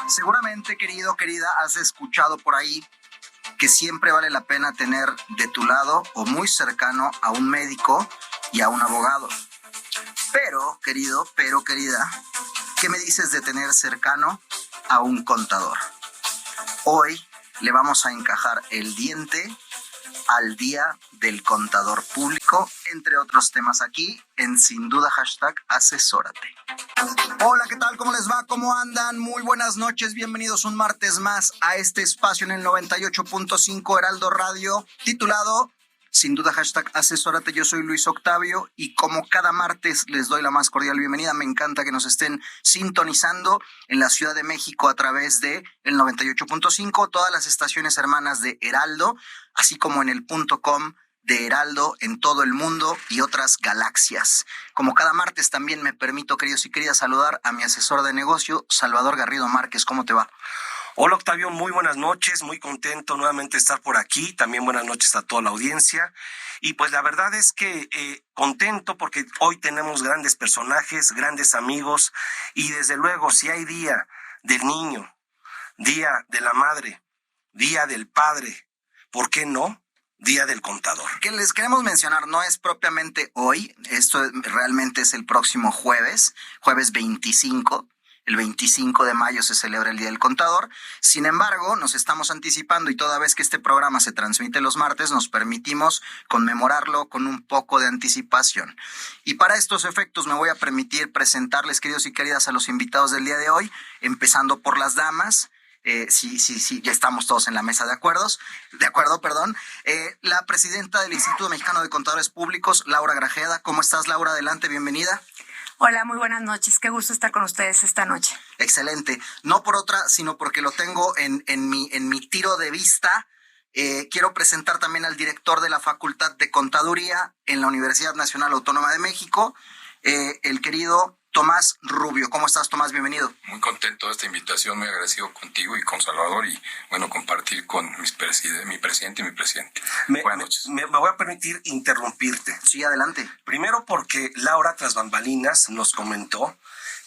Seguramente, querido, querida, has escuchado por ahí que siempre vale la pena tener de tu lado o muy cercano a un médico y a un abogado. Pero, querido, pero querida, ¿qué me dices de tener cercano a un contador? Hoy le vamos a encajar el diente al Día del Contador Público, entre otros temas aquí en Sin Duda #Asesórate. Hola, ¿qué tal? ¿Cómo les va? ¿Cómo andan? Muy buenas noches, bienvenidos un martes más a este espacio en el 98.5 Heraldo Radio, titulado Sin Duda #Asesórate. Yo soy Luis Octavio y como cada martes les doy la más cordial bienvenida. Me encanta que nos estén sintonizando en la Ciudad de México a través de el 98.5, todas las estaciones hermanas de Heraldo, así como en el .com de Heraldo en todo el mundo y otras galaxias. Como cada martes también me permito, queridos y queridas, saludar a mi asesor de negocio, Salvador Garrido Márquez. ¿Cómo te va? Hola Octavio, muy buenas noches, muy contento nuevamente de estar por aquí, también buenas noches a toda la audiencia y pues la verdad es que contento porque hoy tenemos grandes personajes, grandes amigos y desde luego si hay día del niño, día de la madre, día del padre, ¿por qué no? Día del contador. Que les queremos mencionar, no es propiamente hoy, realmente es el próximo jueves 25. El 25 de mayo se celebra el Día del Contador. Sin embargo, nos estamos anticipando y toda vez que este programa se transmite los martes, nos permitimos conmemorarlo con un poco de anticipación. Y para estos efectos me voy a permitir presentarles, queridos y queridas, a los invitados del día de hoy, empezando por las damas. Sí, ya estamos todos en la mesa de acuerdo, perdón. La presidenta del Instituto Mexicano de Contadores Públicos, Laura Grajeda. ¿Cómo estás, Laura? Adelante, bienvenida. Hola, muy buenas noches. Qué gusto estar con ustedes esta noche. Excelente. No por otra, sino porque lo tengo en mi tiro de vista. Quiero presentar también al director de la Facultad de Contaduría en la Universidad Nacional Autónoma de México, el querido Tomás Rubio. ¿Cómo estás, Tomás? Bienvenido. Muy contento de esta invitación, muy agradecido contigo y con Salvador y bueno, compartir con mi presidente y mi presidente. Buenas noches. Me voy a permitir interrumpirte. Sí, adelante. Primero porque Laura tras bambalinas nos comentó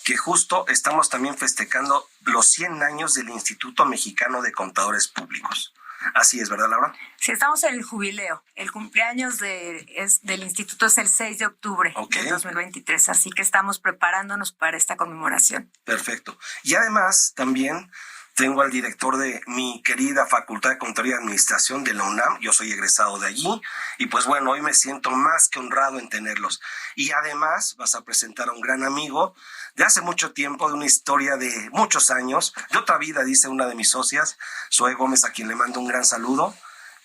que justo estamos también festejando los 100 años del Instituto Mexicano de Contadores Públicos. Así es, ¿verdad, Laura? Sí, estamos en el jubileo. El cumpleaños del instituto es el 6 de octubre de 2023, así que estamos preparándonos para esta conmemoración. Perfecto. Y además también tengo al director de mi querida Facultad de Contaduría y Administración de la UNAM. Yo soy egresado de allí y pues bueno, hoy me siento más que honrado en tenerlos. Y además vas a presentar a un gran amigo de hace mucho tiempo, de una historia de muchos años, de otra vida, dice una de mis socias, Zoe Gómez, a quien le mando un gran saludo.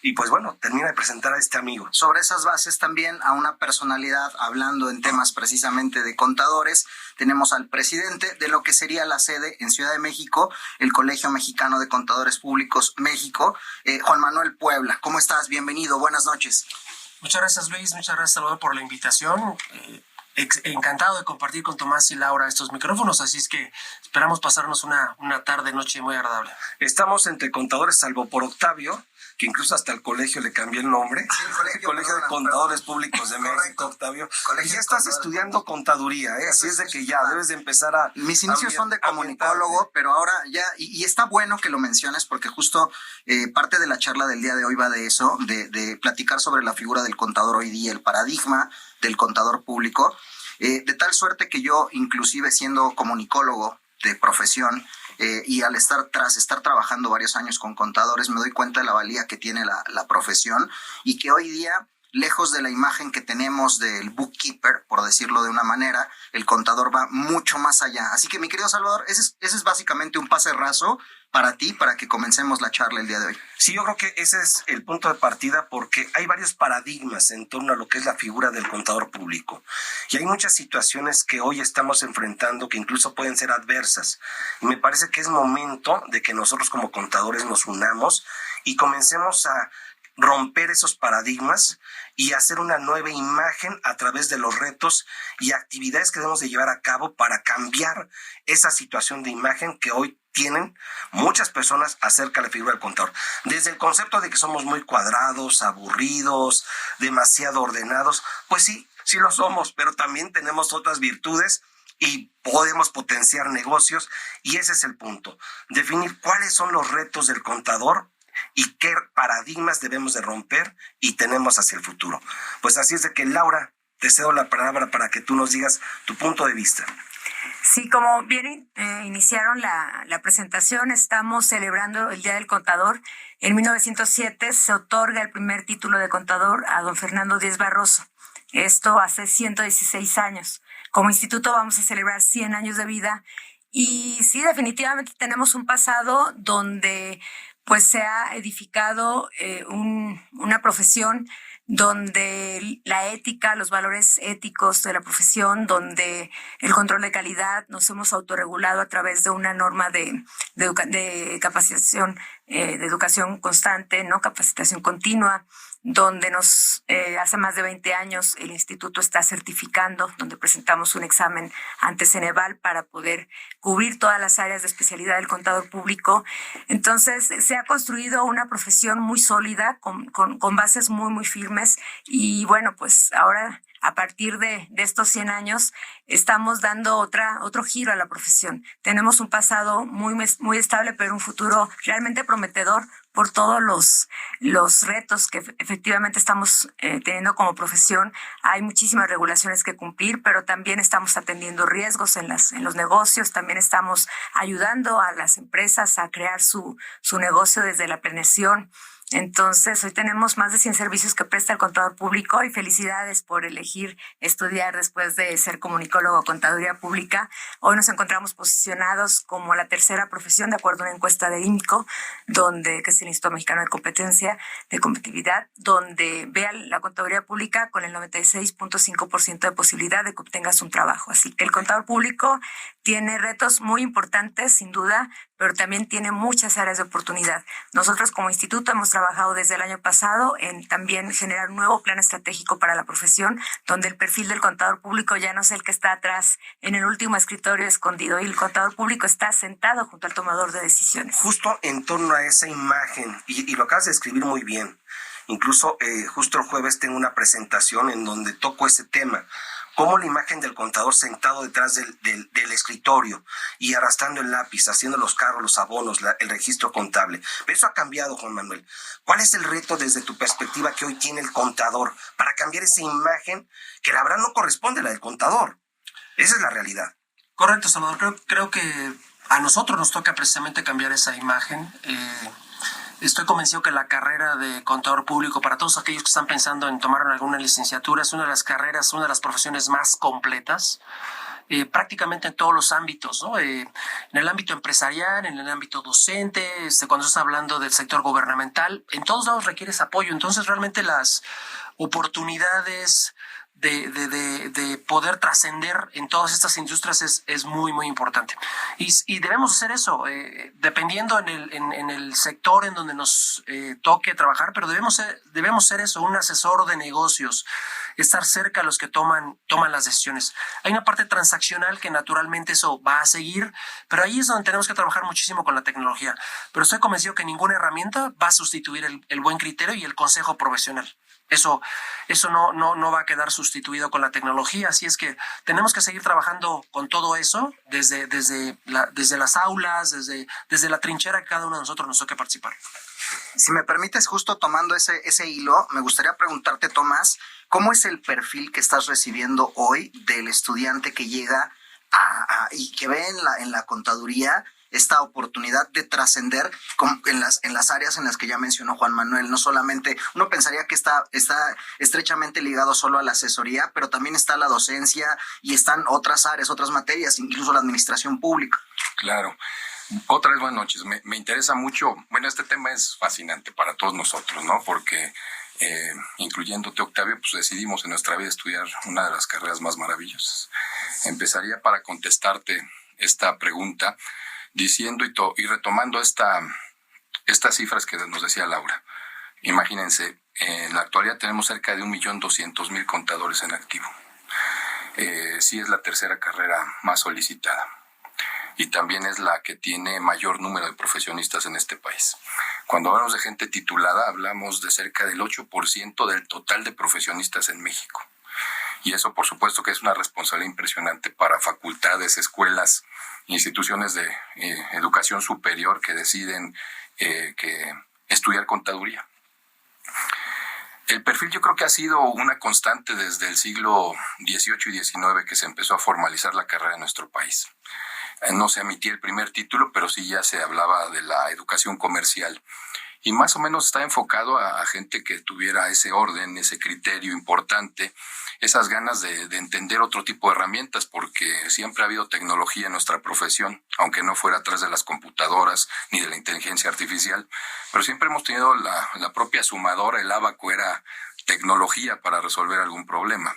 Y pues bueno, termina de presentar a este amigo. Sobre esas bases también a una personalidad, hablando en temas precisamente de contadores, tenemos al presidente de lo que sería la sede en Ciudad de México, el Colegio Mexicano de Contadores Públicos México, Juan Manuel Puebla. ¿Cómo estás? Bienvenido, buenas noches. Muchas gracias, Luis, muchas gracias, Salvador, por la invitación. Encantado de compartir con Tomás y Laura estos micrófonos, así es que esperamos pasarnos una tarde, noche muy agradable. Estamos entre contadores, salvo por Octavio, que incluso hasta el colegio le cambió el nombre. Sí, el Colegio de Contadores Públicos de México, Octavio. Y ya estás estudiando contaduría, así es de que ya debes de empezar a... Mis inicios son de comunicólogo, pero ahora ya, y está bueno que lo menciones porque justo parte de la charla del día de hoy va de eso, de platicar sobre la figura del contador hoy día, el paradigma del contador público, de tal suerte que yo, inclusive siendo comunicólogo de profesión, y tras estar trabajando varios años con contadores, me doy cuenta de la valía que tiene la profesión y que hoy día, lejos de la imagen que tenemos del bookkeeper, por decirlo de una manera, el contador va mucho más allá. Así que, mi querido Salvador, ese es básicamente un pase raso para ti, para que comencemos la charla el día de hoy. Sí, yo creo que ese es el punto de partida porque hay varios paradigmas en torno a lo que es la figura del contador público. Y hay muchas situaciones que hoy estamos enfrentando que incluso pueden ser adversas. Y me parece que es momento de que nosotros como contadores nos unamos y comencemos a romper esos paradigmas y hacer una nueva imagen a través de los retos y actividades que debemos de llevar a cabo para cambiar esa situación de imagen que hoy tienen muchas personas acerca de la figura del contador. Desde el concepto de que somos muy cuadrados, aburridos, demasiado ordenados, pues sí lo somos, pero también tenemos otras virtudes y podemos potenciar negocios, y ese es el punto, definir cuáles son los retos del contador y qué paradigmas debemos de romper y tenemos hacia el futuro. Pues así es de que, Laura, te cedo la palabra para que tú nos digas tu punto de vista. Sí, como bien iniciaron la presentación, estamos celebrando el Día del Contador. En 1907 se otorga el primer título de contador a don Fernando Díez Barroso. Esto hace 116 años. Como instituto vamos a celebrar 100 años de vida y sí, definitivamente tenemos un pasado donde pues se ha edificado una profesión donde la ética, los valores éticos de la profesión, donde el control de calidad nos hemos autorregulado a través de una norma de capacitación, de educación constante, ¿no? Capacitación continua, donde hace más de 20 años el instituto está certificando, donde presentamos un examen ante Ceneval para poder cubrir todas las áreas de especialidad del contador público. Entonces se ha construido una profesión muy sólida, con bases muy, muy firmes, y bueno, pues ahora a partir de estos 100 años estamos dando otro giro a la profesión. Tenemos un pasado muy, muy estable, pero un futuro realmente prometedor por todos los retos que efectivamente estamos teniendo como profesión. Hay muchísimas regulaciones que cumplir, pero también estamos atendiendo riesgos en los negocios, también estamos ayudando a las empresas a crear su negocio desde la planeación. Entonces, hoy tenemos más de 100 servicios que presta el contador público, y felicidades por elegir estudiar después de ser comunicólogo o contaduría pública. Hoy nos encontramos posicionados como la tercera profesión, de acuerdo a una encuesta de INCO, que es el Instituto Mexicano de Competencia, de Competitividad, donde ve a la contaduría pública con el 96.5% de posibilidad de que obtengas un trabajo. Así que el contador público tiene retos muy importantes, sin duda, pero también tiene muchas áreas de oportunidad. Nosotros como instituto hemos trabajado desde el año pasado en también generar un nuevo plan estratégico para la profesión, donde el perfil del contador público ya no es el que está atrás en el último escritorio escondido, y el contador público está sentado junto al tomador de decisiones. Justo en torno a esa imagen, y lo acabas de describir muy bien. Incluso justo el jueves tengo una presentación en donde toco ese tema. Cómo la imagen del contador sentado detrás del escritorio y arrastrando el lápiz, haciendo los cargos, los abonos, el registro contable. Pero eso ha cambiado, Juan Manuel. ¿Cuál es el reto desde tu perspectiva que hoy tiene el contador para cambiar esa imagen que la verdad no corresponde a la del contador? Esa es la realidad. Correcto, Salvador. Creo que a nosotros nos toca precisamente cambiar esa imagen. Estoy convencido que la carrera de contador público, para todos aquellos que están pensando en tomar alguna licenciatura, es una de las carreras, una de las profesiones más completas, prácticamente en todos los ámbitos, ¿no? En el ámbito empresarial, en el ámbito docente, cuando estás hablando del sector gubernamental, en todos lados requieres apoyo. Entonces, realmente las oportunidades de poder trascender en todas estas industrias es muy, muy importante. Y debemos hacer eso, dependiendo en el sector en donde nos toque trabajar, pero debemos ser eso, un asesor de negocios, estar cerca de los que toman las decisiones. Hay una parte transaccional que naturalmente eso va a seguir, pero ahí es donde tenemos que trabajar muchísimo con la tecnología. Pero estoy convencido que ninguna herramienta va a sustituir el buen criterio y el consejo profesional. Eso no va a quedar sustituido con la tecnología, así es que tenemos que seguir trabajando con todo eso desde las aulas, desde la trinchera que cada uno de nosotros nos toque participar. Si me permites, justo tomando ese hilo, me gustaría preguntarte, Tomás, ¿cómo es el perfil que estás recibiendo hoy del estudiante que llega y que ve en la contaduría esta oportunidad de trascender en las áreas en las que ya mencionó Juan Manuel? No solamente, uno pensaría que está estrechamente ligado solo a la asesoría, pero también está la docencia y están otras áreas, otras materias, incluso la administración pública. Claro. Otra vez, buenas noches. Me interesa mucho, bueno, este tema es fascinante para todos nosotros, ¿no? Porque incluyéndote, Octavio, pues decidimos en nuestra vida estudiar una de las carreras más maravillosas. Empezaría para contestarte esta pregunta diciendo y retomando estas cifras que nos decía Laura. Imagínense, en la actualidad tenemos cerca de 1.200.000 contadores en activo. Sí es la tercera carrera más solicitada y también es la que tiene mayor número de profesionistas en este país. Cuando hablamos de gente titulada, hablamos de cerca del 8% del total de profesionistas en México. y eso por supuesto que es una responsabilidad impresionante para facultades, escuelas, instituciones de educación superior que deciden que estudiar contaduría. El perfil yo creo que ha sido una constante desde el siglo XVIII y XIX que se empezó a formalizar la carrera en nuestro país. No se emitía el primer título, pero sí ya se hablaba de la educación comercial. Y más o menos está enfocado a gente que tuviera ese orden, ese criterio importante, esas ganas de entender otro tipo de herramientas, porque siempre ha habido tecnología en nuestra profesión, aunque no fuera atrás de las computadoras ni de la inteligencia artificial, pero siempre hemos tenido la propia sumadora, el ábaco era tecnología para resolver algún problema.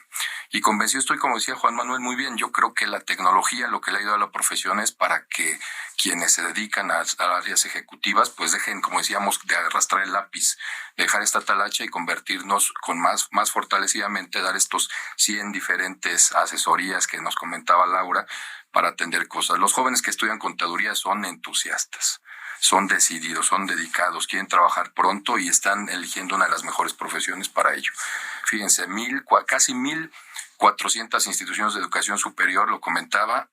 Y convencido estoy, como decía Juan Manuel muy bien, yo creo que la tecnología lo que le ha ayudado a la profesión es para que quienes se dedican a áreas ejecutivas pues dejen, como decíamos, de arrastrar el lápiz, dejar esta talacha y convertirnos con más fortalecidamente, dar estos 100 diferentes asesorías que nos comentaba Laura para atender cosas. Los jóvenes que estudian contaduría son entusiastas, son decididos, son dedicados, quieren trabajar pronto y están eligiendo una de las mejores profesiones para ello. Fíjense, casi 1,400 instituciones de educación superior, lo comentaba,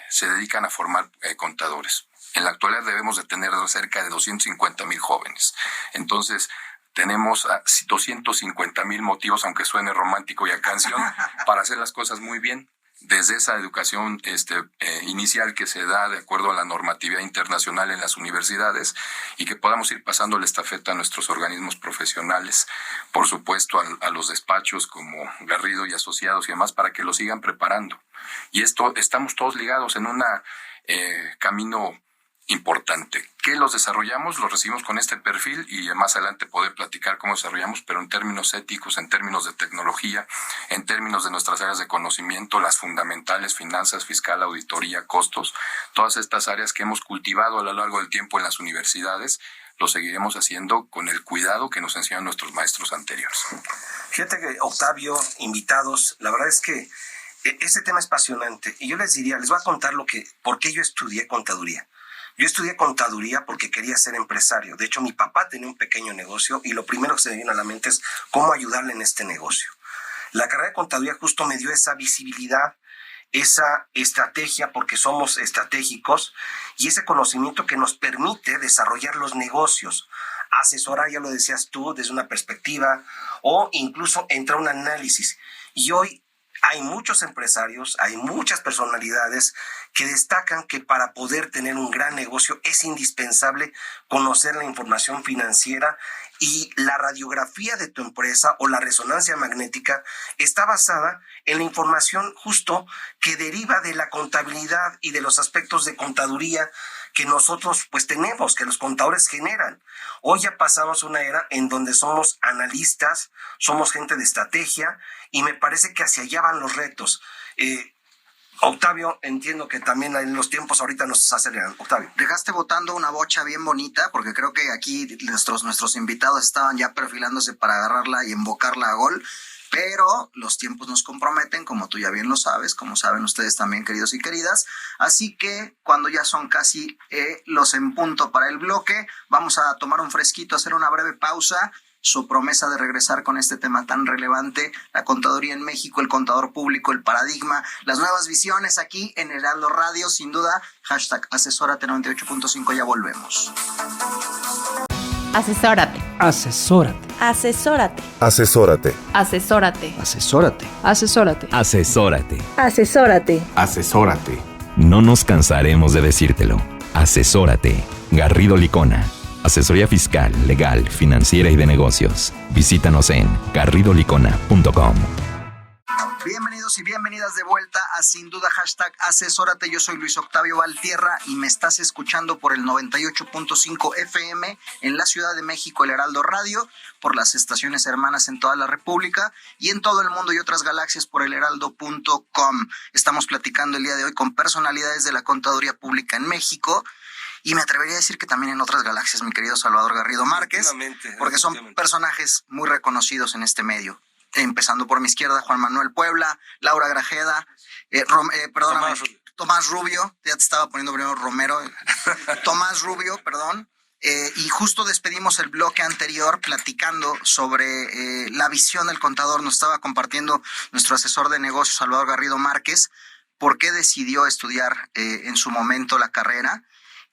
se dedican a formar contadores. En la actualidad debemos de tener cerca de 250,000 jóvenes. Entonces, tenemos 250,000 motivos, aunque suene romántico y a canción, para hacer las cosas muy bien. Desde esa educación inicial que se da de acuerdo a la normatividad internacional en las universidades y que podamos ir pasando la estafeta a nuestros organismos profesionales, por supuesto a los despachos como Garrido y Asociados y demás, para que lo sigan preparando. Y esto estamos todos ligados en un camino importante. ¿Qué los desarrollamos? Los recibimos con este perfil y más adelante poder platicar cómo desarrollamos, pero en términos éticos, en términos de tecnología, en términos de nuestras áreas de conocimiento, las fundamentales, finanzas, fiscal, auditoría, costos, todas estas áreas que hemos cultivado a lo largo del tiempo en las universidades, lo seguiremos haciendo con el cuidado que nos enseñan nuestros maestros anteriores. Fíjate que, Octavio, invitados, la verdad es que este tema es apasionante y yo les voy a contar por qué yo estudié contaduría. Yo estudié contaduría porque quería ser empresario. De hecho, mi papá tenía un pequeño negocio y lo primero que se me vino a la mente es cómo ayudarle en este negocio. La carrera de contaduría justo me dio esa visibilidad, esa estrategia, porque somos estratégicos, y ese conocimiento que nos permite desarrollar los negocios, asesorar, ya lo decías tú, desde una perspectiva, o incluso entrar a un análisis. Y hoy hay muchos empresarios, hay muchas personalidades que destacan que para poder tener un gran negocio es indispensable conocer la información financiera, y la radiografía de tu empresa o la resonancia magnética está basada en la información justo que deriva de la contabilidad y de los aspectos de contaduría que nosotros pues tenemos, que los contadores generan. Hoy ya pasamos una era en donde somos analistas, somos gente de estrategia, y me parece que hacia allá van los retos. Octavio, entiendo que también en los tiempos ahorita nos aceleran. Octavio. Dejaste botando una bocha bien bonita, porque creo que aquí nuestros invitados estaban ya perfilándose para agarrarla y embocarla a gol, pero los tiempos nos comprometen, como tú ya bien lo sabes, como saben ustedes también, queridos y queridas. Así que cuando ya son casi los en punto para el bloque, vamos a tomar un fresquito, hacer una breve pausa. Su promesa de regresar con este tema tan relevante, la contaduría en México, el contador público, el paradigma, las nuevas visiones aquí en Heraldo Radio, sin duda, #asesórate 98.5, ya volvemos. Asesórate. Asesórate. Asesórate. Asesórate. Asesórate. Asesórate. Asesórate. Asesórate. Asesórate. Asesórate. No nos cansaremos de decírtelo. Asesórate. Garrido Licona. Asesoría fiscal, legal, financiera y de negocios. Visítanos en garridolicona.com. Bienvenidos y bienvenidas de vuelta a Sin Duda #asesórate. Yo soy Luis Octavio Valtierra y me estás escuchando por el 98.5 FM en la Ciudad de México, el Heraldo Radio, por las estaciones hermanas en toda la República y en todo el mundo y otras galaxias por elheraldo.com. Estamos platicando el día de hoy con personalidades de la contaduría pública en México. Y me atrevería a decir que también en otras galaxias, mi querido Salvador Garrido Márquez, porque son personajes muy reconocidos en este medio. Empezando por mi izquierda, Juan Manuel Puebla, Laura Grajeda, Tomás Rubio, ya te estaba poniendo primero Romero, Tomás Rubio, perdón, Y justo despedimos el bloque anterior platicando sobre la visión del contador. Nos estaba compartiendo nuestro asesor de negocios, Salvador Garrido Márquez, por qué decidió estudiar en su momento la carrera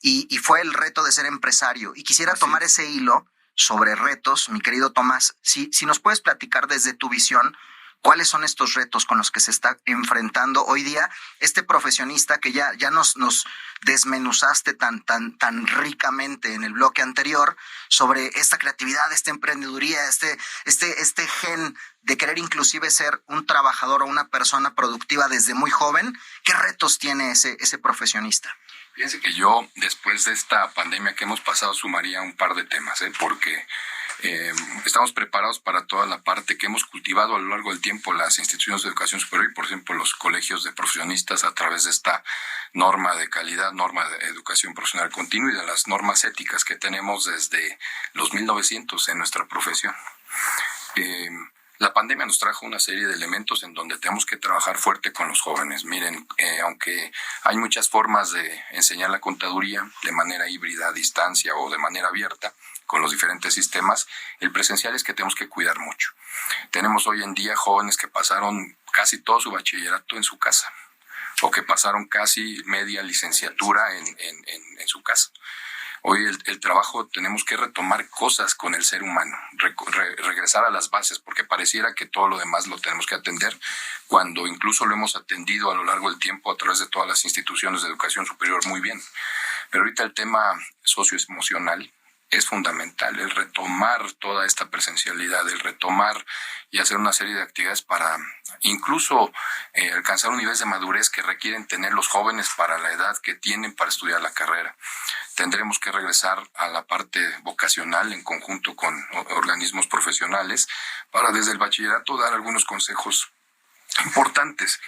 y fue el reto de ser empresario. Y quisiera tomar ese hilo sobre retos, mi querido Tomás, si nos puedes platicar desde tu visión, ¿cuáles son estos retos con los que se está enfrentando hoy día este profesionista que ya nos desmenuzaste tan ricamente en el bloque anterior sobre esta creatividad, esta emprendeduría, este gen de querer inclusive ser un trabajador o una persona productiva desde muy joven? ¿Qué retos tiene ese profesionista? Fíjense que yo, después de esta pandemia que hemos pasado, sumaría un par de temas, porque estamos preparados para toda la parte que hemos cultivado a lo largo del tiempo las instituciones de educación superior y, por ejemplo, los colegios de profesionistas a través de esta norma de calidad, norma de educación profesional continua y de las normas éticas que tenemos desde los 1900 en nuestra profesión. La pandemia nos trajo una serie de elementos en donde tenemos que trabajar fuerte con los jóvenes. Miren, aunque hay muchas formas de enseñar la contaduría de manera híbrida, a distancia o de manera abierta, con los diferentes sistemas, el presencial es que tenemos que cuidar mucho. Tenemos hoy en día jóvenes que pasaron casi todo su bachillerato en su casa o que pasaron casi media licenciatura en su casa. Hoy el trabajo tenemos que retomar cosas con el ser humano, regresar a las bases, porque pareciera que todo lo demás lo tenemos que atender, cuando incluso lo hemos atendido a lo largo del tiempo a través de todas las instituciones de educación superior muy bien. Pero ahorita el tema socioemocional es fundamental, el retomar toda esta presencialidad, el retomar y hacer una serie de actividades para incluso alcanzar un nivel de madurez que requieren tener los jóvenes para la edad que tienen para estudiar la carrera. Tendremos que regresar a la parte vocacional en conjunto con organismos profesionales para desde el bachillerato dar algunos consejos importantes.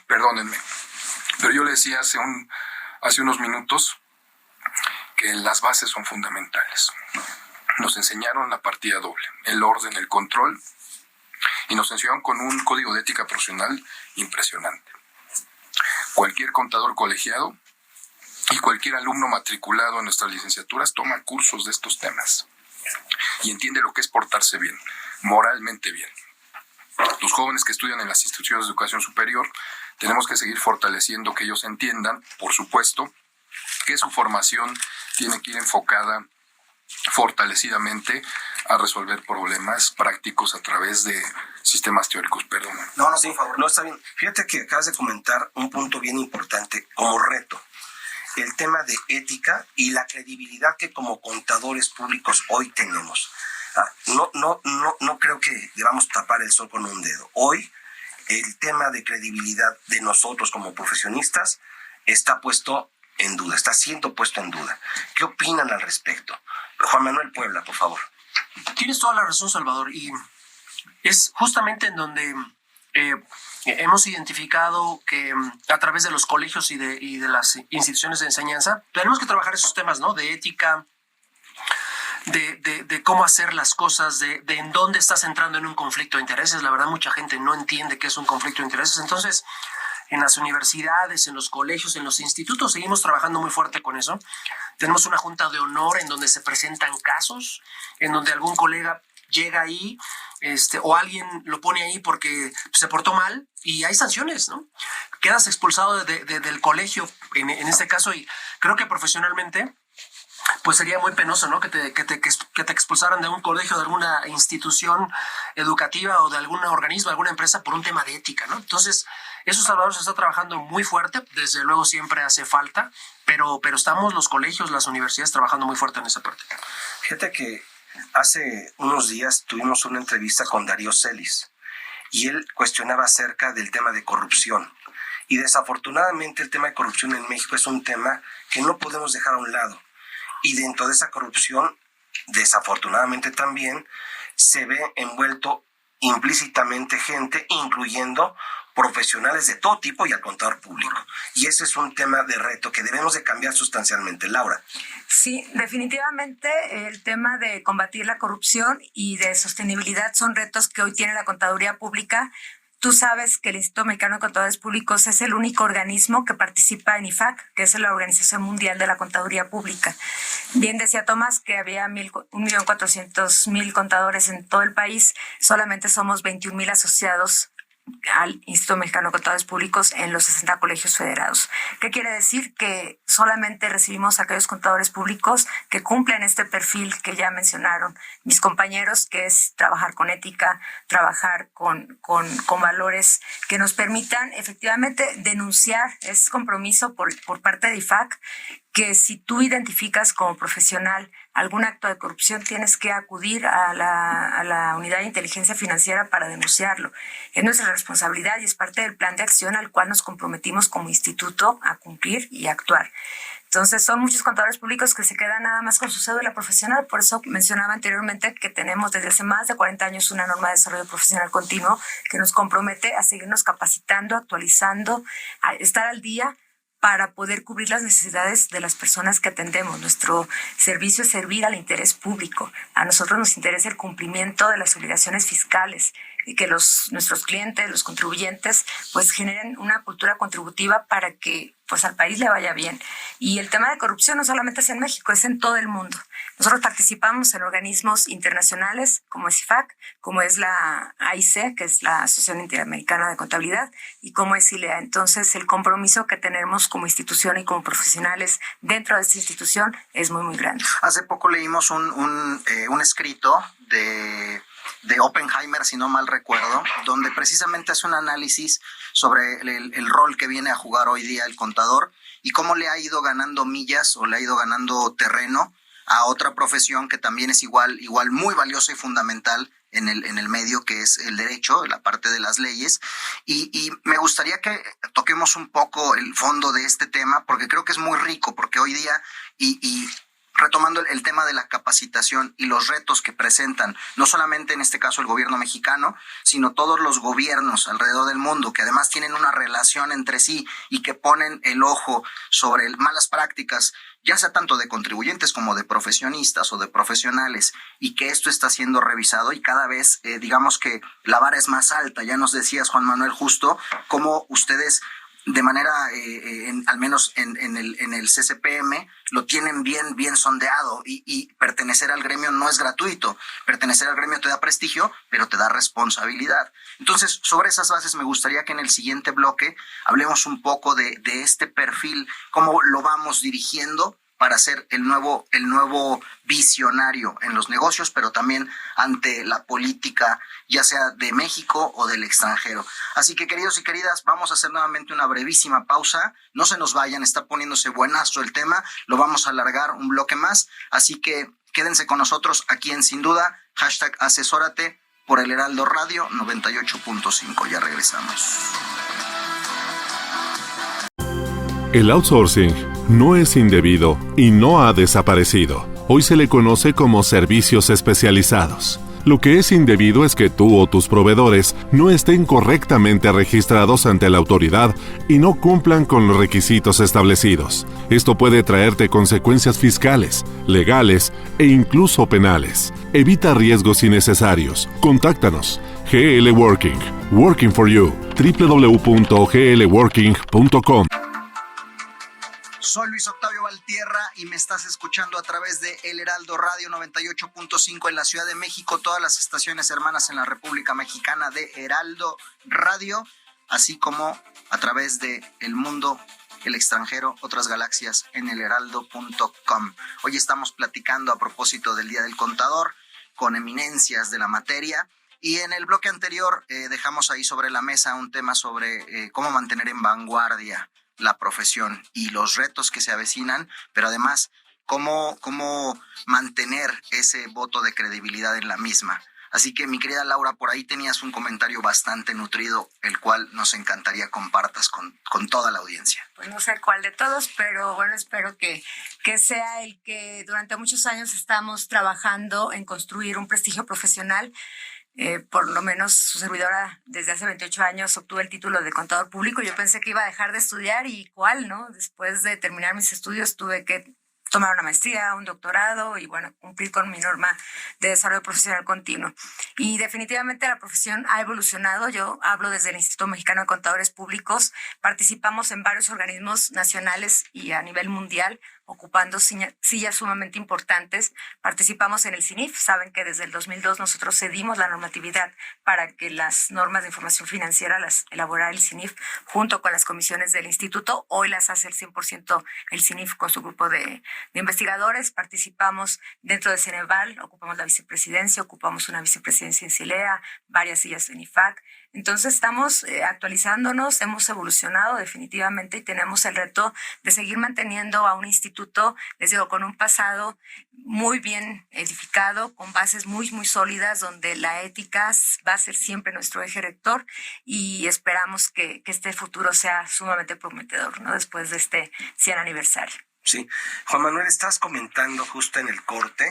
Perdónenme, pero yo le decía hace unos minutos que las bases son fundamentales. Nos enseñaron la partida doble, el orden, el control, y nos enseñaron con un código de ética profesional impresionante. Cualquier contador colegiado y cualquier alumno matriculado en nuestras licenciaturas toma cursos de estos temas y entiende lo que es portarse bien, moralmente bien. Los jóvenes que estudian en las instituciones de educación superior tenemos que seguir fortaleciendo que ellos entiendan, por supuesto, que su formación tiene que ir enfocada fortalecidamente a resolver problemas prácticos a través de sistemas teóricos. Perdón. No, sí, por favor. No, está bien. Fíjate que acabas de comentar un punto bien importante como reto. El tema de ética y la credibilidad que como contadores públicos hoy tenemos. No creo que debamos tapar el sol con un dedo. Hoy el tema de credibilidad de nosotros como profesionistas está puesto en duda, está siendo puesto en duda. ¿Qué opinan al respecto? Juan Manuel Puebla, por favor. Tienes toda la razón, Salvador, y es justamente en donde hemos identificado que a través de los colegios y de las instituciones de enseñanza tenemos que trabajar esos temas, ¿no? De ética, de cómo hacer las cosas, de en dónde estás entrando en un conflicto de intereses. La verdad, mucha gente no entiende qué es un conflicto de intereses. Entonces, en las universidades, en los colegios, en los institutos, seguimos trabajando muy fuerte con eso. Tenemos una junta de honor en donde se presentan casos, en donde algún colega llega ahí, o alguien lo pone ahí porque se portó mal y hay sanciones, ¿no? Quedas expulsado del colegio en este caso, y creo que profesionalmente pues sería muy penoso, ¿no? Que te expulsaran de un colegio, de alguna institución educativa o de algún organismo, alguna empresa por un tema de ética, ¿no? Entonces, eso, Salvador, se está trabajando muy fuerte. Desde luego siempre hace falta, pero estamos los colegios, las universidades trabajando muy fuerte en esa parte. Fíjate que hace unos días tuvimos una entrevista con Darío Celis y él cuestionaba acerca del tema de corrupción. Y desafortunadamente el tema de corrupción en México es un tema que no podemos dejar a un lado. Y dentro de esa corrupción, desafortunadamente también, se ve envuelto implícitamente gente, incluyendo profesionales de todo tipo y al contador público. Y ese es un tema de reto que debemos de cambiar sustancialmente. Laura. Sí, definitivamente el tema de combatir la corrupción y de sostenibilidad son retos que hoy tiene la contaduría pública. Tú sabes que el Instituto Mexicano de Contadores Públicos es el único organismo que participa en IFAC, que es la Organización Mundial de la Contaduría Pública. Bien decía Tomás que había 1.400.000 contadores en todo el país, solamente somos 21.000 asociados al Instituto Mexicano de Contadores Públicos en los 60 colegios federados. ¿Qué quiere decir? Que solamente recibimos a aquellos contadores públicos que cumplen este perfil que ya mencionaron mis compañeros, que es trabajar con ética, trabajar con valores que nos permitan efectivamente denunciar. Es compromiso por parte de IFAC que si tú identificas como profesional algún acto de corrupción, tienes que acudir a la unidad de inteligencia financiera para denunciarlo. Es nuestra responsabilidad y es parte del plan de acción al cual nos comprometimos como instituto a cumplir y actuar. Entonces, son muchos contadores públicos que se quedan nada más con su cédula profesional. Por eso mencionaba anteriormente que tenemos desde hace más de 40 años una norma de desarrollo profesional continuo que nos compromete a seguirnos capacitando, actualizando, a estar al día para poder cubrir las necesidades de las personas que atendemos. Nuestro servicio es servir al interés público. A nosotros nos interesa el cumplimiento de las obligaciones fiscales y que nuestros clientes, los contribuyentes, pues generen una cultura contributiva para que pues al país le vaya bien. Y el tema de corrupción no solamente es en México, es en todo el mundo. Nosotros participamos en organismos internacionales como es IFAC, como es la AIC, que es la Asociación Interamericana de Contabilidad, y como es ILEA. Entonces, el compromiso que tenemos como institución y como profesionales dentro de esta institución es muy, muy grande. Hace poco leímos un escrito de Oppenheimer, si no mal recuerdo, donde precisamente hace un análisis sobre el rol que viene a jugar hoy día el contador y cómo le ha ido ganando millas o le ha ido ganando terreno a otra profesión que también es igual muy valiosa y fundamental en el medio, que es el derecho, la parte de las leyes. Y me gustaría que toquemos un poco el fondo de este tema, porque creo que es muy rico, porque hoy día y retomando el tema de la capacitación y los retos que presentan, no solamente en este caso el gobierno mexicano, sino todos los gobiernos alrededor del mundo, que además tienen una relación entre sí y que ponen el ojo sobre malas prácticas, ya sea tanto de contribuyentes como de profesionistas o de profesionales, y que esto está siendo revisado y cada vez, digamos que la vara es más alta. Ya nos decías, Juan Manuel, justo cómo ustedes de manera, al menos en el CCPM, lo tienen bien sondeado y pertenecer al gremio no es gratuito. Pertenecer al gremio te da prestigio, pero te da responsabilidad. Entonces, sobre esas bases me gustaría que en el siguiente bloque hablemos un poco de este perfil, cómo lo vamos dirigiendo para ser el nuevo visionario en los negocios, pero también ante la política, ya sea de México o del extranjero. Así que, queridos y queridas, vamos a hacer nuevamente una brevísima pausa. No se nos vayan, está poniéndose buenazo el tema, lo vamos a alargar un bloque más, así que quédense con nosotros aquí en Sin Duda, #asesórate por el Heraldo Radio 98.5. Ya regresamos. El outsourcing no es indebido y no ha desaparecido. Hoy se le conoce como servicios especializados. Lo que es indebido es que tú o tus proveedores no estén correctamente registrados ante la autoridad y no cumplan con los requisitos establecidos. Esto puede traerte consecuencias fiscales, legales e incluso penales. Evita riesgos innecesarios. Contáctanos. GL Working. Working for you. www.glworking.com. Soy Luis Octavio Valtierra y me estás escuchando a través de El Heraldo Radio 98.5 en la Ciudad de México, todas las estaciones hermanas en la República Mexicana de Heraldo Radio, así como a través de el mundo, el extranjero, otras galaxias en elheraldo.com. Hoy estamos platicando a propósito del Día del Contador con eminencias de la materia. Y en el bloque anterior dejamos ahí sobre la mesa un tema sobre cómo mantener en vanguardia la profesión y los retos que se avecinan, pero además cómo mantener ese voto de credibilidad en la misma. Así que, mi querida Laura, por ahí tenías un comentario bastante nutrido, el cual nos encantaría compartas con toda la audiencia. Pues no sé cuál de todos, pero bueno, espero que sea el que durante muchos años estamos trabajando en construir un prestigio profesional. Por lo menos su servidora desde hace 28 años obtuvo el título de contador público. Yo pensé que iba a dejar de estudiar y ¿cuál, no? Después de terminar mis estudios tuve que tomar una maestría, un doctorado y, bueno, cumplir con mi norma de desarrollo profesional continuo. Y definitivamente la profesión ha evolucionado. Yo hablo desde el Instituto Mexicano de Contadores Públicos. Participamos en varios organismos nacionales y a nivel mundial, ocupando sillas sumamente importantes. Participamos en el CINIF. Saben que desde el 2002 nosotros cedimos la normatividad para que las normas de información financiera las elaborara el CINIF junto con las comisiones del instituto. Hoy las hace el 100% el CINIF con su grupo de investigadores. Participamos dentro de Ceneval, ocupamos la vicepresidencia, ocupamos una vicepresidencia en CILEA, varias sillas en IFAC. Entonces estamos actualizándonos, hemos evolucionado definitivamente y tenemos el reto de seguir manteniendo a un instituto, les digo, con un pasado muy bien edificado, con bases muy, muy sólidas, donde la ética va a ser siempre nuestro eje rector y esperamos que este futuro sea sumamente prometedor, ¿no? Después de este 100 aniversario. Sí. Juan Manuel, estás comentando justo en el corte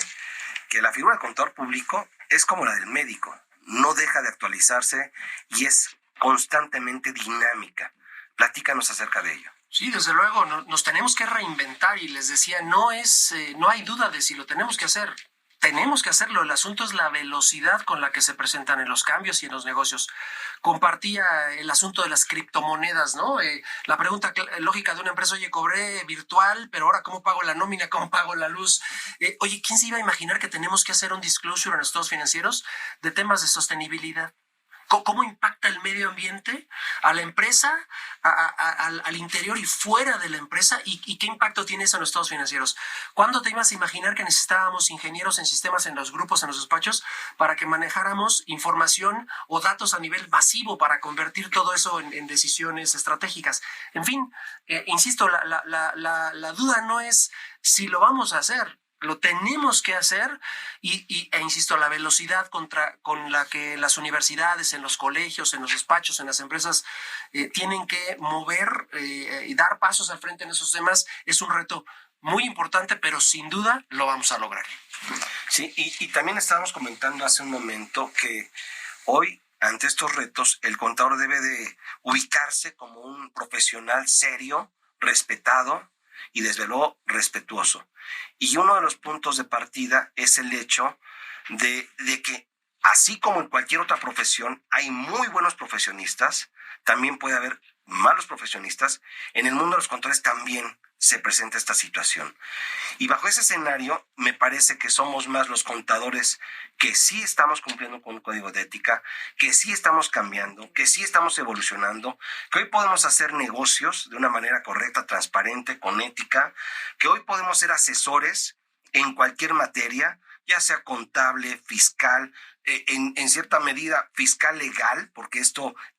que la figura del contador público es como la del médico. No deja de actualizarse y es constantemente dinámica. Platícanos acerca de ello. Sí, desde luego, nos tenemos que reinventar y les decía, no hay duda de si lo tenemos que hacer. Tenemos que hacerlo. El asunto es la velocidad con la que se presentan en los cambios y en los negocios. Compartía el asunto de las criptomonedas, ¿no? La pregunta lógica de una empresa, oye, cobré virtual, pero ahora ¿cómo pago la nómina? ¿Cómo pago la luz? Oye, ¿quién se iba a imaginar que tenemos que hacer un disclosure en los estados financieros de temas de sostenibilidad? ¿Cómo impacta el medio ambiente a la empresa, al interior y fuera de la empresa? ¿Y qué impacto tiene eso en los estados financieros? ¿Cuándo te ibas a imaginar que necesitábamos ingenieros en sistemas en los grupos, en los despachos, para que manejáramos información o datos a nivel masivo para convertir todo eso en decisiones estratégicas? En fin, insisto, la duda no es si lo vamos a hacer. Lo tenemos que hacer e insisto, la velocidad con la que las universidades, en los colegios, en los despachos, en las empresas tienen que mover y dar pasos al frente en esos temas es un reto muy importante, pero sin duda lo vamos a lograr. Sí, y también estábamos comentando hace un momento que hoy, ante estos retos, el contador debe de ubicarse como un profesional serio, respetado y desde luego respetuoso. Y uno de los puntos de partida es el hecho de que así como en cualquier otra profesión hay muy buenos profesionistas, también puede haber malos profesionistas. En el mundo de los contadores también se presenta esta situación. Y bajo ese escenario, me parece que somos más los contadores que sí estamos cumpliendo con un código de ética, que sí estamos cambiando, que sí estamos evolucionando, que hoy podemos hacer negocios de una manera correcta, transparente, con ética, que hoy podemos ser asesores en cualquier materia, ya sea contable, fiscal, en cierta medida fiscal legal, porque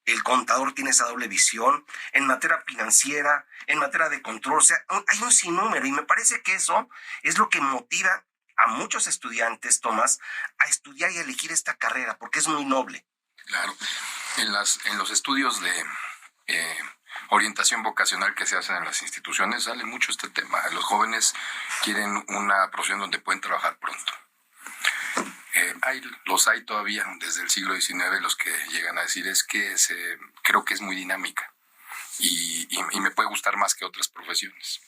el contador tiene esa doble visión, en materia financiera, en materia de control, o sea, hay un sinnúmero y me parece que eso es lo que motiva a muchos estudiantes, Tomás, a estudiar y a elegir esta carrera, porque es muy noble. Claro, en los estudios de orientación vocacional que se hacen en las instituciones sale mucho este tema. Los quieren una profesión donde pueden trabajar pronto. Los hay todavía desde el siglo XIX, los que llegan a decir es que creo que es muy dinámica y me puede gustar más que otras profesiones.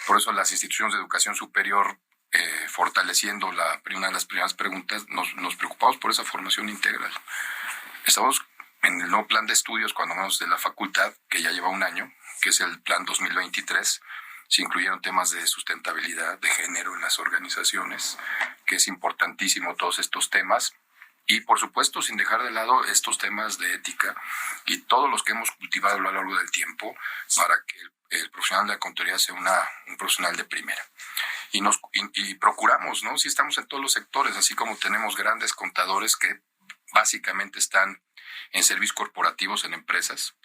Por eso las instituciones de educación superior, fortaleciendo una de las primeras preguntas, nos preocupamos por esa formación integral. Estamos en el nuevo plan de estudios, cuando menos de la facultad, que ya lleva un año, que es el plan 2023, se incluyeron temas de sustentabilidad, de género en las organizaciones, que es importantísimo todos estos temas. Y, por supuesto, sin dejar de lado estos temas de ética y todos los que hemos cultivado a lo largo del tiempo para que el profesional de la contaduría sea un profesional de primera. Y procuramos, ¿no? Sí, estamos en todos los sectores, así como tenemos grandes contadores que básicamente están en servicios corporativos en empresas,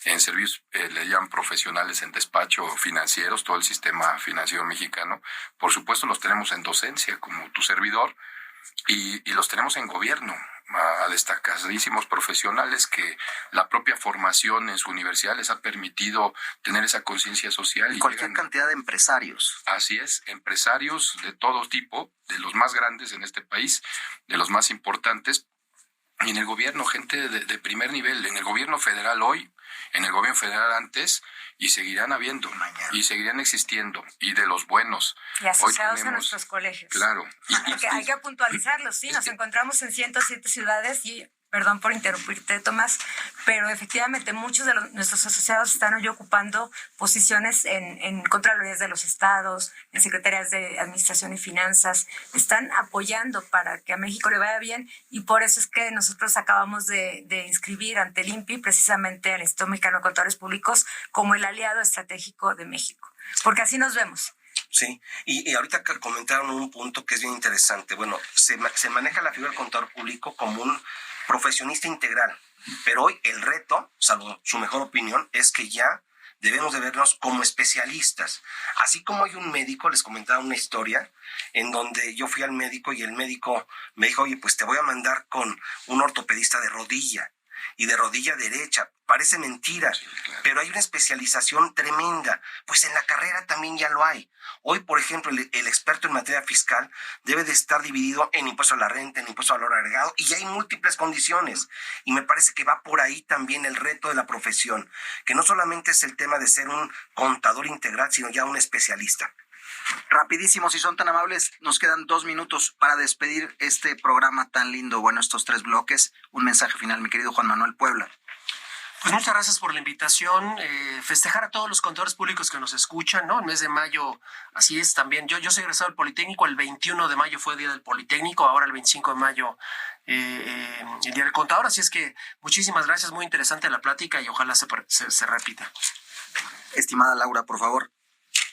en servicios, le llaman profesionales en despacho financieros, todo el sistema financiero mexicano. Por supuesto, los tenemos en docencia, como tu servidor, y los tenemos en gobierno, a destacadísimos profesionales que la propia formación en su universidad les ha permitido tener esa conciencia social. Y cualquier cantidad de empresarios. Así es, empresarios de todo tipo, de los más grandes en este país, de los más importantes, y en el gobierno, gente de primer nivel, en el gobierno federal hoy, en el gobierno federal antes, y seguirán habiendo, y seguirán existiendo, y de los buenos. Y asociados a nuestros colegios. Claro. Hay que puntualizarlo, sí, nos encontramos en 107 ciudades y... Perdón por interrumpirte, Tomás, pero efectivamente muchos de nuestros asociados están hoy ocupando posiciones en Contralorías de los estados, en Secretarías de Administración y Finanzas, están apoyando para que a México le vaya bien y por eso es que nosotros acabamos de inscribir ante el INPI precisamente al Instituto Mexicano de Contadores Públicos como el aliado estratégico de México, porque así nos vemos. Sí, y ahorita comentaron un punto que es bien interesante. Bueno, se maneja la figura del contador público como un profesionista integral, pero hoy el reto, salvo su mejor opinión, es que ya debemos de vernos como especialistas. Así como hay un médico, les comentaba una historia, en donde yo fui al médico y el médico me dijo, oye, pues te voy a mandar con un ortopedista de rodilla y de rodilla derecha. Parece mentira, sí, claro, pero hay una especialización tremenda. Pues en la carrera también ya lo hay. Hoy, por ejemplo, el experto en materia fiscal debe de estar dividido en impuesto a la renta, en impuesto al valor agregado, y hay múltiples condiciones. Y me parece que va por ahí también el reto de la profesión, que no solamente es el tema de ser un contador integral, sino ya un especialista. Rapidísimo, si son tan amables, nos quedan 2 minutos para despedir este programa tan lindo. Bueno, estos 3 bloques. Un mensaje final, mi querido Juan Manuel Puebla. Pues muchas gracias por la invitación. Festejar a todos los contadores públicos que nos escuchan, ¿no? El mes de mayo, así es también. Yo soy egresado del Politécnico, el 21 de mayo fue Día del Politécnico, ahora el 25 de mayo el Día del Contador. Así es que muchísimas gracias, muy interesante la plática y ojalá se repita. Estimada Laura, por favor.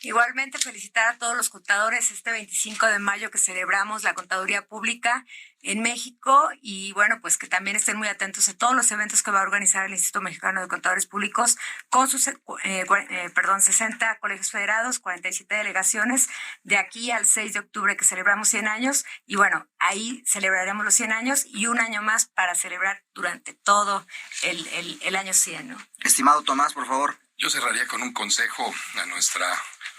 Igualmente felicitar a todos los contadores este 25 de mayo que celebramos la contaduría pública en México y bueno, pues que también estén muy atentos a todos los eventos que va a organizar el Instituto Mexicano de Contadores Públicos con sus 60 colegios federados, 47 delegaciones, de aquí al 6 de octubre que celebramos 100 años y bueno, ahí celebraremos los 100 años y un año más para celebrar durante todo el año 100, ¿no? Estimado Tomás, por favor. Yo cerraría con un consejo a nuestra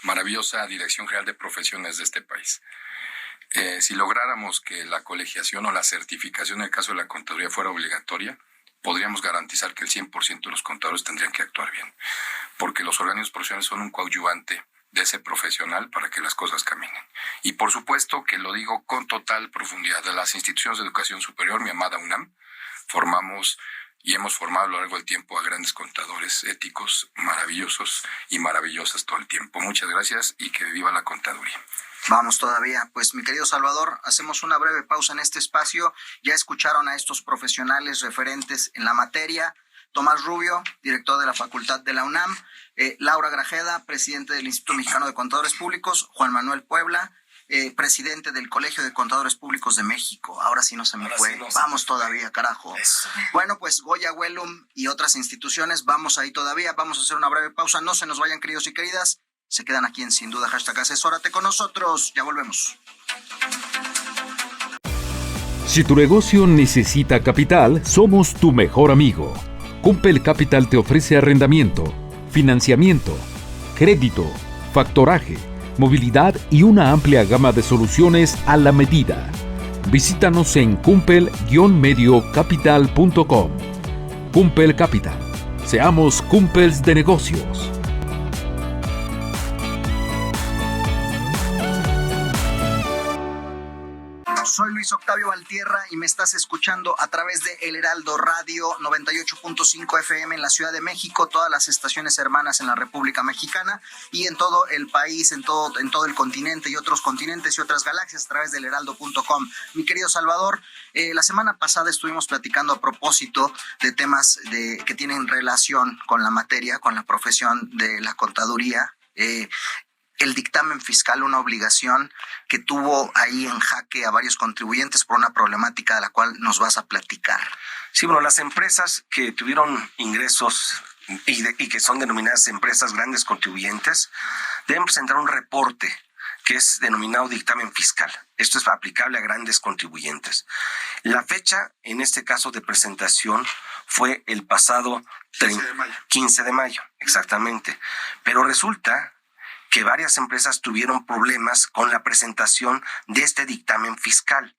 maravillosa Dirección General de Profesiones de este país. Si lográramos que la colegiación o la certificación en el caso de la contaduría fuera obligatoria, podríamos garantizar que el 100% de los contadores tendrían que actuar bien, porque los organismos profesionales son un coadyuvante de ese profesional para que las cosas caminen. Y por supuesto que lo digo con total profundidad, de las instituciones de educación superior, mi amada UNAM, formamos y hemos formado a lo largo del tiempo a grandes contadores éticos maravillosos y maravillosas todo el tiempo. Muchas gracias y que viva la contaduría. Vamos todavía. Pues mi querido Salvador, hacemos una breve pausa en este espacio. Ya escucharon a estos profesionales referentes en la materia. Tomás Rubio, director de la Facultad de la UNAM. Laura Grajeda, presidente del Instituto Mexicano de Contadores Públicos. Juan Manuel Puebla, presidente del Colegio de Contadores Públicos de México. Ahora sí no se me fue. Vamos todavía, carajo. Eso. Bueno, pues Goya Wellum y otras instituciones, vamos ahí todavía. Vamos a hacer una breve pausa. No se nos vayan, queridos y queridas. Se quedan aquí en Sin Duda, #asesórate con nosotros. Ya volvemos. Si tu negocio necesita capital, somos tu mejor amigo. Cumpel Capital te ofrece arrendamiento, financiamiento, crédito, factoraje, movilidad y una amplia gama de soluciones a la medida. Visítanos en cumpel-mediocapital.com. Cumpel Capital. Seamos Cumpels de negocios. Soy Luis Octavio Valtierra y me estás escuchando a través de El Heraldo Radio 98.5 FM en la Ciudad de México, todas las estaciones hermanas en la República Mexicana y en todo el país, en todo el continente y otros continentes y otras galaxias a través del heraldo.com. Mi querido Salvador, la semana pasada estuvimos platicando a propósito de temas que tienen relación con la materia, con la profesión de la contaduría. El dictamen fiscal, una obligación que tuvo ahí en jaque a varios contribuyentes por una problemática de la cual nos vas a platicar. Sí, bueno, las empresas que tuvieron ingresos y que son denominadas empresas grandes contribuyentes deben presentar un reporte que es denominado dictamen fiscal. Esto es aplicable a grandes contribuyentes. La fecha, en este caso de presentación, fue el pasado 15 de mayo, exactamente. Pero resulta que varias empresas tuvieron problemas con la presentación de este dictamen fiscal.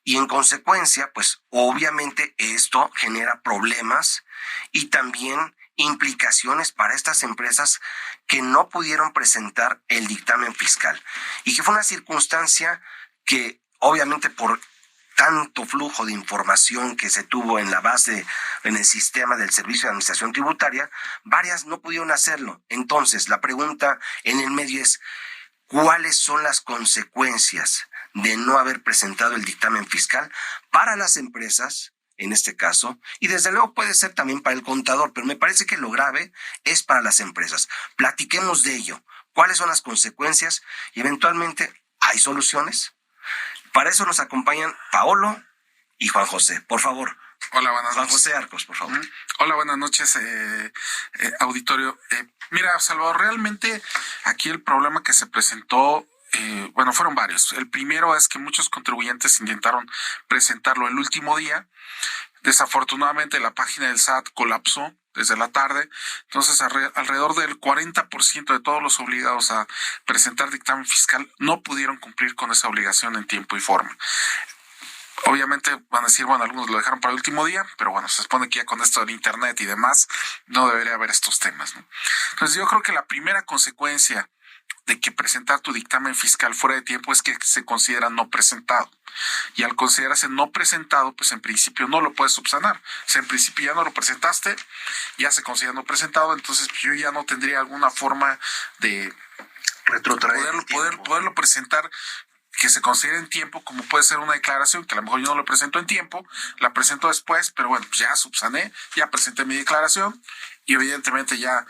Y en consecuencia, pues obviamente esto genera problemas y también implicaciones para estas empresas que no pudieron presentar el dictamen fiscal. Y que fue una circunstancia que obviamente por tanto flujo de información que se tuvo en la base, en el sistema del Servicio de Administración Tributaria, varias no pudieron hacerlo. Entonces, la pregunta en el medio es, ¿cuáles son las consecuencias de no haber presentado el dictamen fiscal para las empresas, en este caso? Y desde luego puede ser también para el contador, pero me parece que lo grave es para las empresas. Platiquemos de ello. ¿Cuáles son las consecuencias? Y eventualmente, ¿hay soluciones? Para eso nos acompañan Paolo y Juan José. Por favor. Hola, buenas Juan noches. José Arcos, por favor. Hola, buenas noches, auditorio. Mira, Salvador, realmente aquí el problema que se presentó, fueron varios. El primero es que muchos contribuyentes intentaron presentarlo el último día. Desafortunadamente la página del SAT colapsó desde la tarde, entonces alrededor del 40% de todos los obligados a presentar dictamen fiscal no pudieron cumplir con esa obligación en tiempo y forma. Obviamente van a decir, bueno, algunos lo dejaron para el último día, pero bueno, se supone que ya con esto del internet y demás no debería haber estos temas, ¿no? Entonces yo creo que la primera consecuencia de que presentar tu dictamen fiscal fuera de tiempo es que se considera no presentado. Y al considerarse no presentado, pues en principio no lo puedes subsanar. O sea, en principio ya no lo presentaste, ya se considera no presentado, entonces yo ya no tendría alguna forma de poderlo presentar que se considere en tiempo, como puede ser una declaración, que a lo mejor yo no lo presento en tiempo, la presento después, pero bueno, pues ya subsané, ya presenté mi declaración y evidentemente ya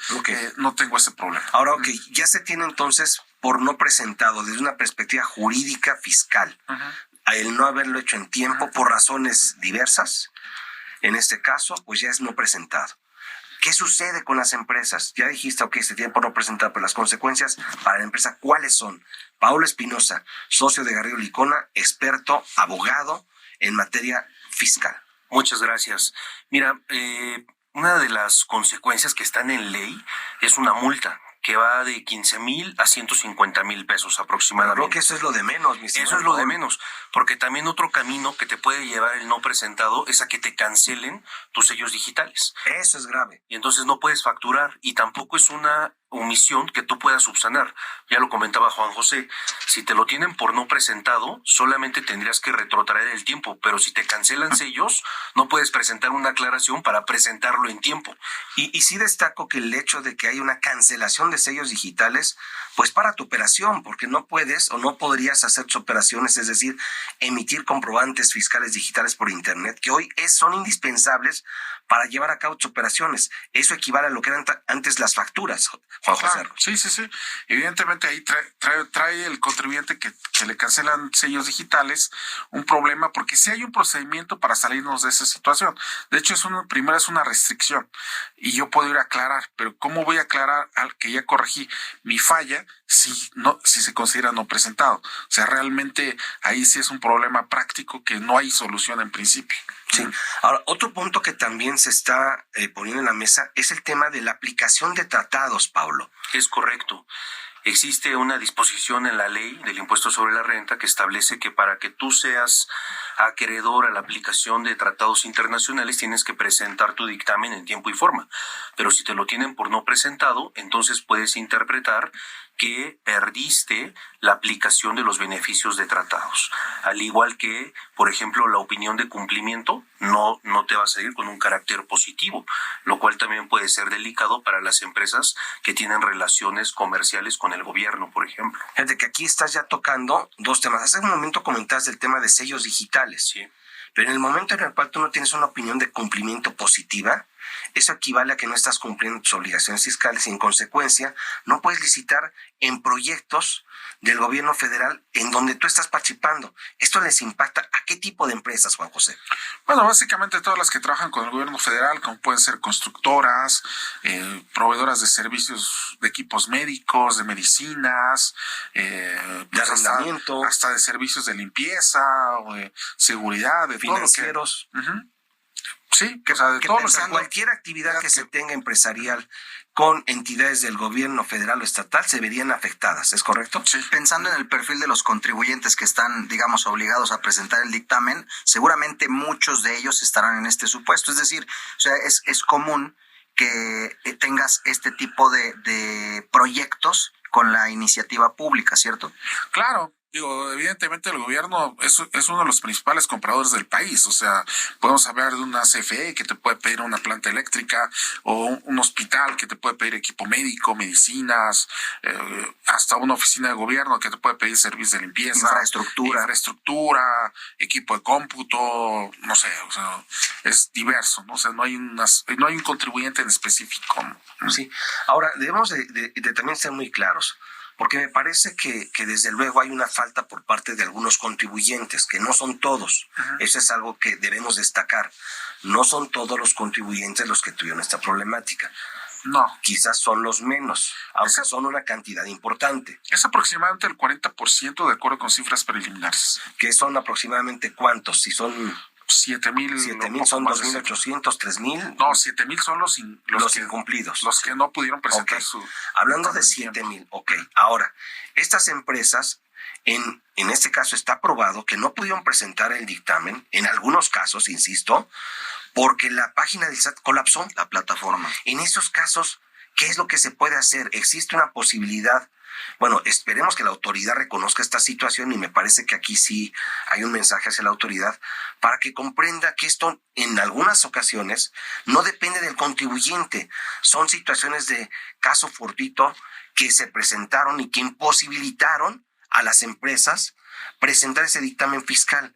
no tengo ese problema. Ahora, ya se tiene entonces por no presentado desde una perspectiva jurídica fiscal, el no haberlo hecho en tiempo por razones diversas, en este caso, pues ya es no presentado. ¿Qué sucede con las empresas? Ya dijiste, se tiene por no presentar, pero las consecuencias para la empresa, ¿cuáles son? Paolo Espinosa, socio de Garrido Licona, experto, abogado en materia fiscal. Muchas gracias. Mira, una de las consecuencias que están en ley es una multa que va de 15,000 a 150,000 pesos aproximadamente. Creo que eso es lo de menos, mi estimado. Eso es lo de menos, porque también otro camino que te puede llevar el no presentado es a que te cancelen tus sellos digitales. Eso es grave. Y entonces no puedes facturar y tampoco es una omisión que tú puedas subsanar. Ya lo comentaba Juan José, si te lo tienen por no presentado, solamente tendrías que retrotraer el tiempo, pero si te cancelan sellos, no puedes presentar una aclaración para presentarlo en tiempo. Y sí destaco que el hecho de que hay una cancelación de sellos digitales, pues para tu operación, porque no puedes o no podrías hacer tus operaciones, es decir, emitir comprobantes fiscales digitales por internet, que hoy son indispensables para llevar a cabo tus operaciones. Eso equivale a lo que eran antes las facturas, Juan José. Claro, sí. Evidentemente ahí trae el contribuyente que le cancelan sellos digitales un problema, porque sí hay un procedimiento para salirnos de esa situación. De hecho, primero es una restricción y yo puedo ir a aclarar, pero ¿cómo voy a aclarar al que ya corregí mi falla si se considera no presentado? O sea, realmente ahí sí es un problema práctico que no hay solución en principio. Sí. Ahora, otro punto que también se está poniendo en la mesa es el tema de la aplicación de tratados, Pablo. Es correcto. Existe una disposición en la ley del impuesto sobre la renta que establece que para que tú seas acreedor a la aplicación de tratados internacionales tienes que presentar tu dictamen en tiempo y forma. Pero si te lo tienen por no presentado, entonces puedes interpretar que perdiste la aplicación de los beneficios de tratados. Al igual que, por ejemplo, la opinión de cumplimiento no te va a salir con un carácter positivo, lo cual también puede ser delicado para las empresas que tienen relaciones comerciales con el gobierno, por ejemplo. Fíjate que aquí estás ya tocando dos temas. Hace un momento comentaste el tema de sellos digitales. Sí. Pero en el momento en el cual tú no tienes una opinión de cumplimiento positiva, eso equivale a que no estás cumpliendo tus obligaciones fiscales y en consecuencia no puedes licitar en proyectos del gobierno federal en donde tú estás participando. ¿Esto les impacta a qué tipo de empresas, Juan José? Bueno, básicamente todas las que trabajan con el gobierno federal, como pueden ser constructoras, proveedoras de servicios de equipos médicos, de medicinas, de arrendamiento, hasta de servicios de limpieza, o de seguridad, de financieros. Todo lo que, sí, o sea, de todo lo que cualquier actividad que se tenga empresarial con entidades del gobierno federal o estatal se verían afectadas, ¿es correcto? Sí. Pensando en el perfil de los contribuyentes que están, digamos, obligados a presentar el dictamen, seguramente muchos de ellos estarán en este supuesto. Es decir, o sea, es común que tengas este tipo de proyectos con la iniciativa pública, ¿cierto? Claro. Digo, evidentemente el gobierno es uno de los principales compradores del país. O sea, podemos hablar de una CFE que te puede pedir una planta eléctrica o un hospital que te puede pedir equipo médico, medicinas, hasta una oficina de gobierno que te puede pedir servicios de limpieza, infraestructura, equipo de cómputo, no sé, o sea, es diverso, ¿no? O sea, no hay un contribuyente en específico. Sí. Ahora, debemos de también ser muy claros. Porque me parece que desde luego hay una falta por parte de algunos contribuyentes, que no son todos. Uh-huh. Eso es algo que debemos destacar. No son todos los contribuyentes los que tuvieron esta problemática. No. Quizás son los menos, aunque son una cantidad importante. Es aproximadamente el 40% de acuerdo con cifras preliminares. ¿Que son aproximadamente cuántos? Si son 7,000. 7,000 son 2,800, 3,000. No, 7,000 son los incumplidos. Los que no pudieron presentar Hablando de 7,000, Ahora, estas empresas, en este caso está probado que no pudieron presentar el dictamen, en algunos casos, insisto, porque la página del SAT colapsó. La plataforma. En esos casos, ¿qué es lo que se puede hacer? Existe una posibilidad. Bueno, esperemos que la autoridad reconozca esta situación y me parece que aquí sí hay un mensaje hacia la autoridad para que comprenda que esto en algunas ocasiones no depende del contribuyente. Son situaciones de caso fortuito que se presentaron y que imposibilitaron a las empresas presentar ese dictamen fiscal.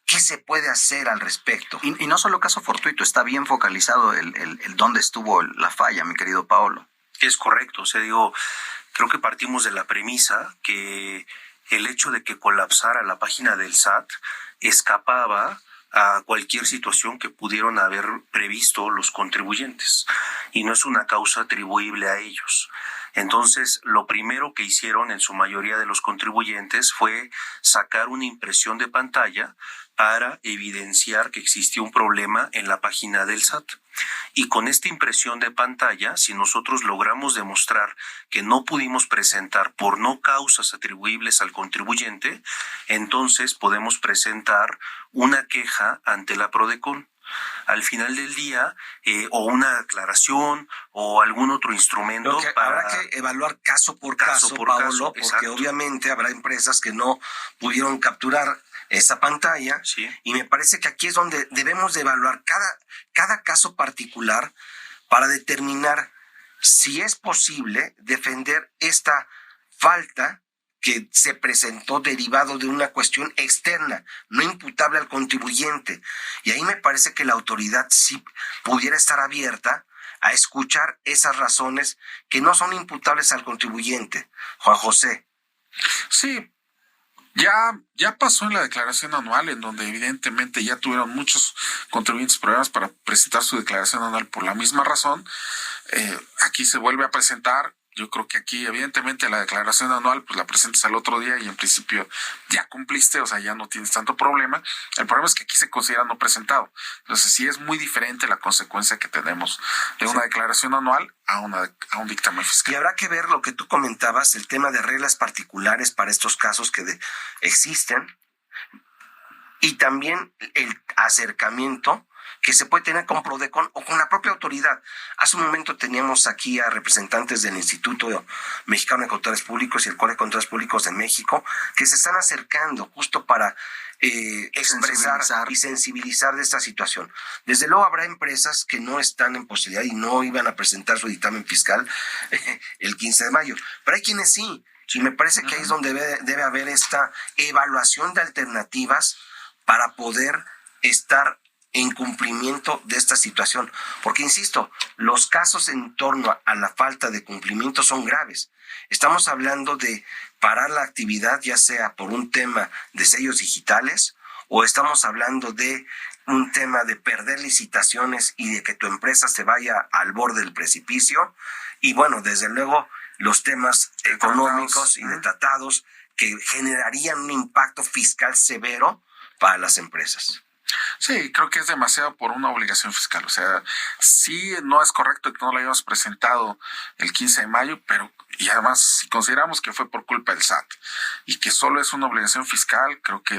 ¿Qué se puede hacer al respecto? Y no solo caso fortuito, está bien focalizado el dónde estuvo la falla, mi querido Paolo. Es correcto, o sea, creo que partimos de la premisa que el hecho de que colapsara la página del SAT escapaba a cualquier situación que pudieron haber previsto los contribuyentes y no es una causa atribuible a ellos. Entonces, lo primero que hicieron en su mayoría de los contribuyentes fue sacar una impresión de pantalla para evidenciar que existía un problema en la página del SAT. Y con esta impresión de pantalla, si nosotros logramos demostrar que no pudimos presentar por no causas atribuibles al contribuyente, entonces podemos presentar una queja ante la Prodecon. Al final del día, o una aclaración o algún otro instrumento. Habrá que evaluar caso por caso, Paolo, porque obviamente habrá empresas que no pudieron capturar esa pantalla, sí. Y me parece que aquí es donde debemos de evaluar cada caso particular para determinar si es posible defender esta falta que se presentó derivado de una cuestión externa, no imputable al contribuyente. Y ahí me parece que la autoridad sí pudiera estar abierta a escuchar esas razones que no son imputables al contribuyente. Juan José. Sí, ya pasó en la declaración anual, en donde evidentemente ya tuvieron muchos contribuyentes problemas para presentar su declaración anual por la misma razón. Aquí se vuelve a presentar. Yo creo que aquí, evidentemente, la declaración anual, pues la presentas al otro día y en principio ya cumpliste, o sea, ya no tienes tanto problema. El problema es que aquí se considera no presentado. Entonces, sí es muy diferente la consecuencia que tenemos de una declaración anual a un dictamen fiscal. Y habrá que ver lo que tú comentabas, el tema de reglas particulares para estos casos que existen y también el acercamiento que se puede tener con Prodecon o con la propia autoridad. Hace un momento teníamos aquí a representantes del Instituto Mexicano de Contadores Públicos y el Colegio de Contadores Públicos de México que se están acercando justo para expresar y sensibilizar de esta situación. Desde luego habrá empresas que no están en posibilidad y no iban a presentar su dictamen fiscal el 15 de mayo, pero hay quienes sí. Y me parece que ahí es donde debe haber esta evaluación de alternativas para poder estar en cumplimiento de esta situación. Porque, insisto, los casos en torno a la falta de cumplimiento son graves. Estamos hablando de parar la actividad, ya sea por un tema de sellos digitales, o estamos hablando de un tema de perder licitaciones y de que tu empresa se vaya al borde del precipicio. Y bueno, desde luego, los temas económicos y de tratados que generarían un impacto fiscal severo para las empresas. Sí, creo que es demasiado por una obligación fiscal. O sea, sí, no es correcto que no la hayamos presentado el 15 de mayo, pero y además, si consideramos que fue por culpa del SAT y que solo es una obligación fiscal, creo que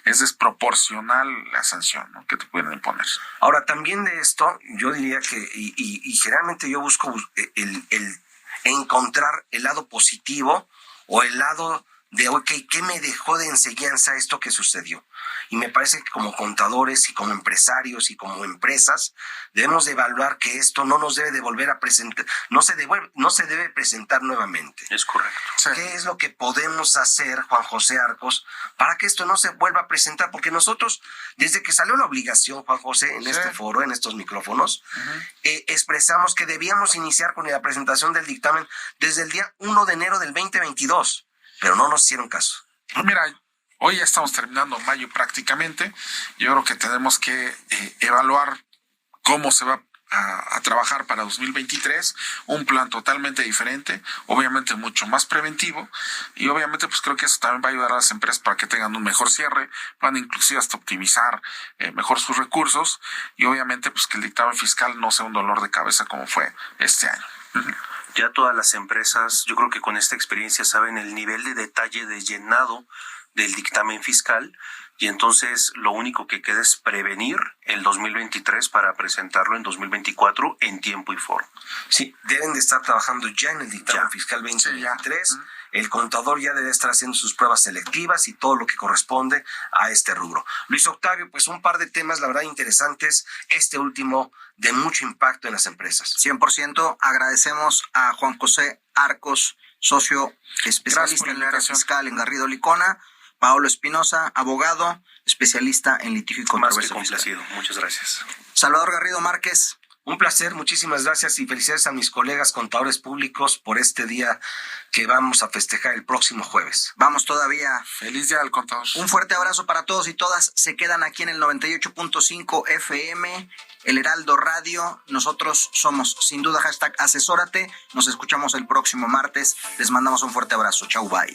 es desproporcional la sanción, ¿no?, que te pueden imponer. Ahora, también de esto, yo diría que, y generalmente yo busco el encontrar el lado positivo o el lado de, ok, ¿qué me dejó de enseñanza esto que sucedió? Y me parece que como contadores y como empresarios y como empresas debemos de evaluar que esto no nos debe de volver a presentar, no se debe presentar nuevamente. Es correcto. Sí. ¿Qué es lo que podemos hacer, Juan José Arcos, para que esto no se vuelva a presentar? Porque nosotros, desde que salió la obligación, Juan José, en este foro, en estos micrófonos, expresamos que debíamos iniciar con la presentación del dictamen desde el día 1 de enero del 2022, pero no nos hicieron caso. Mira, hoy ya estamos terminando mayo prácticamente. Yo creo que tenemos que evaluar cómo se va a trabajar para 2023, un plan totalmente diferente, obviamente mucho más preventivo, y obviamente pues creo que eso también va a ayudar a las empresas para que tengan un mejor cierre, van inclusive hasta optimizar mejor sus recursos, y obviamente pues que el dictamen fiscal no sea un dolor de cabeza como fue este año. Ya todas las empresas, yo creo que con esta experiencia saben el nivel de detalle de llenado del dictamen fiscal, y entonces lo único que queda es prevenir el 2023 para presentarlo en 2024 en tiempo y forma. Sí, deben de estar trabajando ya en el dictamen fiscal 2023. Sí, el contador ya debe estar haciendo sus pruebas selectivas y todo lo que corresponde a este rubro. Luis Octavio, pues un par de temas, la verdad, interesantes. Este último de mucho impacto en las empresas. 100%. Agradecemos a Juan José Arcos, socio especialista en el área fiscal en Garrido Licona. Paolo Espinosa, abogado, especialista en litigio y controversia fiscal. Muchas gracias. Salvador Garrido Márquez. Un placer, muchísimas gracias y felicidades a mis colegas contadores públicos por este día que vamos a festejar el próximo jueves. Vamos todavía. Feliz día del contador. Un fuerte abrazo para todos y todas. Se quedan aquí en el 98.5 FM, el Heraldo Radio. Nosotros somos, sin duda, #asesórate. Nos escuchamos el próximo martes. Les mandamos un fuerte abrazo. Chau, bye.